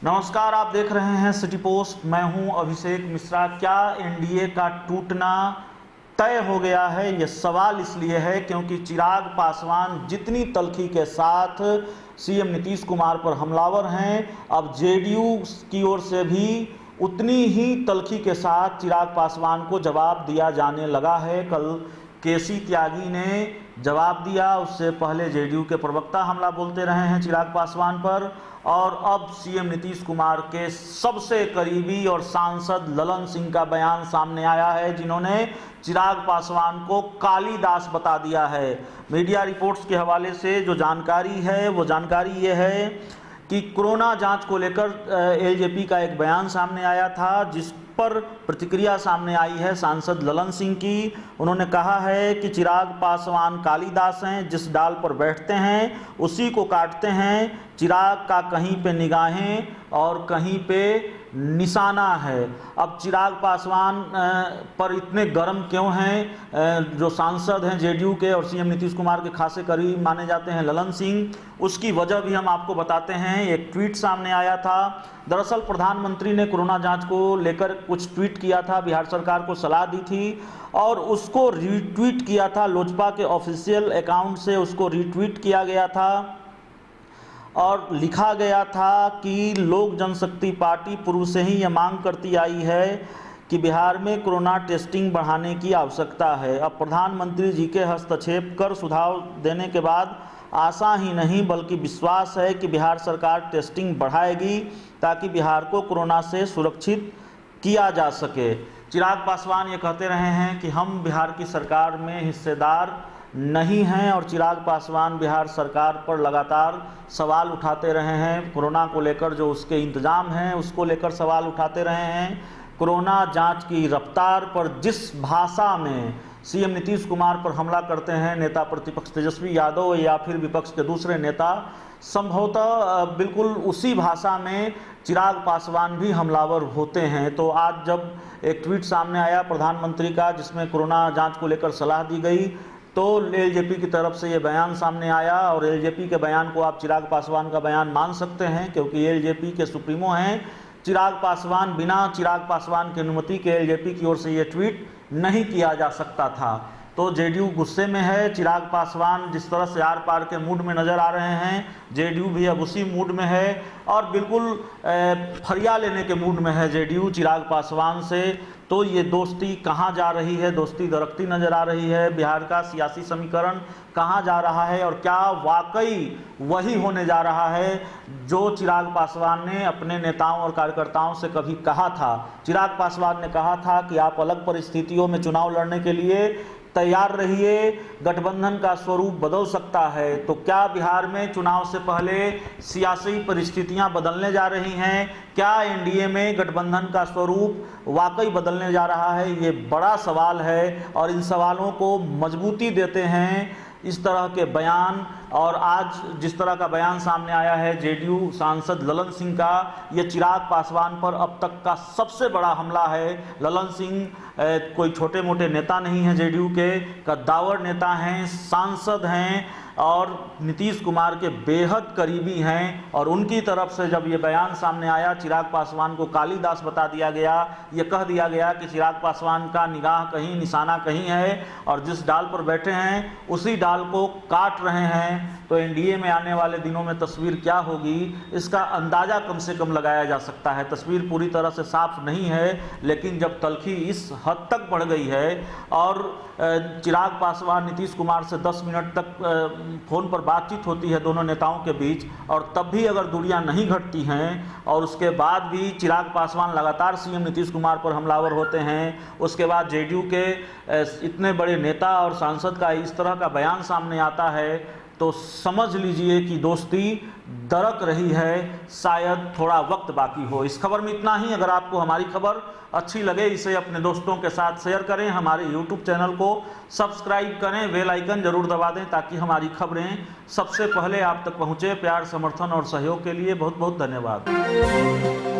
नमस्कार, आप देख रहे हैं सिटी पोस्ट। मैं हूं अभिषेक मिश्रा। क्या एनडीए का टूटना तय हो गया है? यह सवाल इसलिए है क्योंकि चिराग पासवान जितनी तल्खी के साथ सीएम नीतीश कुमार पर हमलावर हैं, अब जेडीयू की ओर से भी उतनी ही तल्खी के साथ चिराग पासवान को जवाब दिया जाने लगा है। कल केसी त्यागी ने जवाब दिया, उससे पहले जेडीयू के प्रवक्ता हमला बोलते रहे हैं चिराग पासवान पर, और अब सीएम नीतीश कुमार के सबसे करीबी और सांसद ललन सिंह का बयान सामने आया है, जिन्होंने चिराग पासवान को कालिदास बता दिया है। मीडिया रिपोर्ट्स के हवाले से जो जानकारी है वो जानकारी ये है कि कोरोना जांच को लेकर एलजेपी का एक बयान सामने आया था, जिस पर प्रतिक्रिया सामने आई है सांसद ललन सिंह की। उन्होंने कहा है कि चिराग पासवान कालिदास हैं, जिस डाल पर बैठते हैं उसी को काटते हैं। चिराग का कहीं पे निगाहें और कहीं पे निशाना है। अब चिराग पासवान पर इतने गर्म क्यों हैं? जो सांसद हैं जेडीयू के और सीएम नीतीश कुमार के खासे करीब माने जाते हैं ललन सिंह, उसकी वजह भी हम आपको बताते हैं। एक ट्वीट सामने आया था। दरअसल प्रधानमंत्री ने कोरोना जांच को लेकर कुछ ट्वीट किया था, बिहार सरकार को सलाह दी थी और उसको रीट्वीट किया था। लोजपा के ऑफिशियल अकाउंट से उसको रीट्वीट किया गया था और लिखा गया था कि लोक जनशक्ति पार्टी पूर्व से ही यह मांग करती आई है कि बिहार में कोरोना टेस्टिंग बढ़ाने की आवश्यकता है। अब प्रधानमंत्री जी के हस्तक्षेप कर सुझाव देने के बाद आशा ही नहीं बल्कि विश्वास है कि बिहार सरकार टेस्टिंग बढ़ाएगी ताकि बिहार को कोरोना से सुरक्षित किया जा सके। चिराग पासवान ये कहते रहे हैं कि हम बिहार की सरकार में हिस्सेदार नहीं हैं और चिराग पासवान बिहार सरकार पर लगातार सवाल उठाते रहे हैं। कोरोना को लेकर जो उसके इंतजाम हैं उसको लेकर सवाल उठाते रहे हैं। कोरोना जांच की रफ्तार पर जिस भाषा में सीएम नीतीश कुमार पर हमला करते हैं नेता प्रतिपक्ष तेजस्वी यादव या फिर विपक्ष के दूसरे नेता, संभवतः बिल्कुल उसी भाषा में चिराग पासवान भी हमलावर होते हैं। तो आज जब एक ट्वीट सामने आया प्रधानमंत्री का जिसमें कोरोना जांच को लेकर सलाह दी गई, तो एलजेपी की तरफ से ये बयान सामने आया और एलजेपी के बयान को आप चिराग पासवान का बयान मान सकते हैं क्योंकि एलजेपी के सुप्रीमो हैं चिराग पासवान। बिना चिराग पासवान की अनुमति के एलजेपी की ओर से ये ट्वीट नहीं किया जा सकता था। तो जेडीयू गुस्से में है। चिराग पासवान जिस तरह से आर पार के मूड में नज़र आ रहे हैं, जेडीयू भी अब उसी मूड में है और बिल्कुल फरिया लेने के मूड में है जेडीयू चिराग पासवान से। तो ये दोस्ती कहाँ जा रही है? दोस्ती दरकती नज़र आ रही है। बिहार का सियासी समीकरण कहाँ जा रहा है और क्या वाकई वही होने जा रहा है जो चिराग पासवान ने अपने नेताओं और कार्यकर्ताओं से कभी कहा था? चिराग पासवान ने कहा था कि आप अलग परिस्थितियों में चुनाव लड़ने के लिए तैयार रहिए, गठबंधन का स्वरूप बदल सकता है। तो क्या बिहार में चुनाव से पहले सियासी परिस्थितियां बदलने जा रही हैं? क्या एनडीए में गठबंधन का स्वरूप वाकई बदलने जा रहा है? ये बड़ा सवाल है और इन सवालों को मजबूती देते हैं इस तरह के बयान। और आज जिस तरह का बयान सामने आया है जेडीयू सांसद ललन सिंह का, ये चिराग पासवान पर अब तक का सबसे बड़ा हमला है। ललन सिंह कोई छोटे मोटे नेता नहीं हैं, जेडीयू के कद्दावर नेता हैं, सांसद हैं और नीतीश कुमार के बेहद करीबी हैं। और उनकी तरफ से जब ये बयान सामने आया, चिराग पासवान को कालिदास बता दिया गया। ये कह दिया गया कि चिराग पासवान का निगाह कहीं, निशाना कहीं है और जिस डाल पर बैठे हैं उसी डाल को काट रहे हैं। तो एनडीए में आने वाले दिनों में तस्वीर क्या होगी इसका अंदाजा कम से कम लगाया जा सकता है। तस्वीर पूरी तरह से साफ नहीं है, लेकिन जब तल्खी इस हद तक बढ़ गई है और चिराग पासवान नीतीश कुमार से 10 मिनट तक फ़ोन पर बातचीत होती है दोनों नेताओं के बीच और तब भी अगर दूरियां नहीं घटती हैं और उसके बाद भी चिराग पासवान लगातार सीएम नीतीश कुमार पर हमलावर होते हैं, उसके बाद जेडीयू के इतने बड़े नेता और सांसद का इस तरह का बयान सामने आता है, तो समझ लीजिए कि दोस्ती दरक रही है। शायद थोड़ा वक्त बाकी हो। इस खबर में इतना ही। अगर आपको हमारी खबर अच्छी लगे इसे अपने दोस्तों के साथ शेयर करें, हमारे यूट्यूब चैनल को सब्सक्राइब करें, बेल आइकन जरूर दबा दें ताकि हमारी खबरें सबसे पहले आप तक पहुंचे। प्यार, समर्थन और सहयोग के लिए बहुत बहुत धन्यवाद।